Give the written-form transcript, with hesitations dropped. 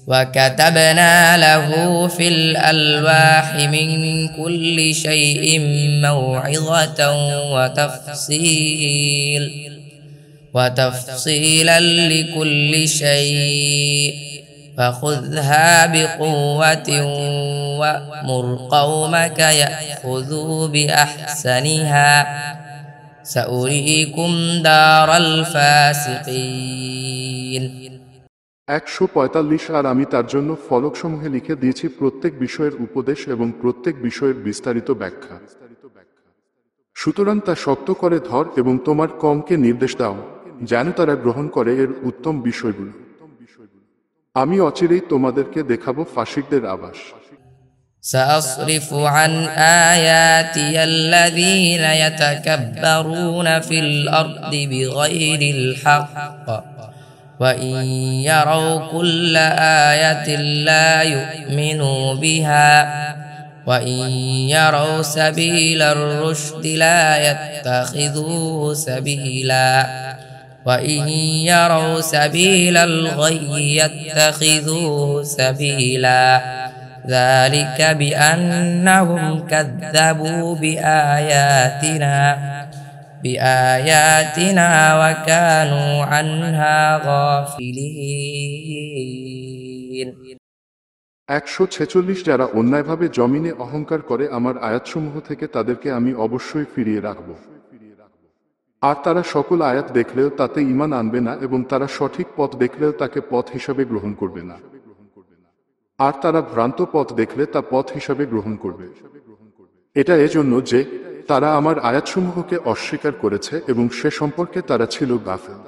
وكتبنا له في الألواح من كل شيء موعظة وتفصيلا لكل شيء فخذها بقوة وأمر قومك يأخذوا بأحسنها سأريكم دار الفاسقين 145 আর আমি তার জন্য ফলকসমূহে লিখে দিয়েছি প্রত্যেক বিষয়ের উপদেশ এবং প্রত্যেক বিষয়ের বিস্তারিত ব্যাখ্যা। সুতরাং তা শক্ত করে ধর এবং তোমার কমকে নির্দেশ দাও যেন তারা গ্রহণ করে এর উত্তম বিষয়গুলো। আমি অচিরেই তোমাদেরকে দেখাবো ফাসিকদের আবাস। سأصرف عن آياتي الذين يتكبرون في الأرض بغير الحق وإن يروا كل آية لا يؤمنوا بها وإن يروا سبيل الرشد لا يتخذوه سبيلا وإن يروا سبيل الغي يتخذوه سبيلا ذلك بأنهم كذبوا بآياتنا وكانوا عنها غافلين 146 যারা অন্যায়ভাবে জমিনে অহংকার করে আমার আয়াতসমূহ থেকে তাদেরকে আমি অবশ্যই ফিরিয়ে রাখব। আর তারা সকল আয়াত দেখলেও তাতে ঈমান আনবে না এবং তারা সঠিক পথ দেখলেও তাকে পথ হিসাবে গ্রহণ করবে না। আর তারা ভ্রান্ত পথ দেখলে তা পথ হিসাবে গ্রহণ করবে। এটা এজন্য যে তারা আমার আয়াতসমূহকে অস্বীকার করেছে এবং সে সম্পর্কে তারা ছিল গাফেল।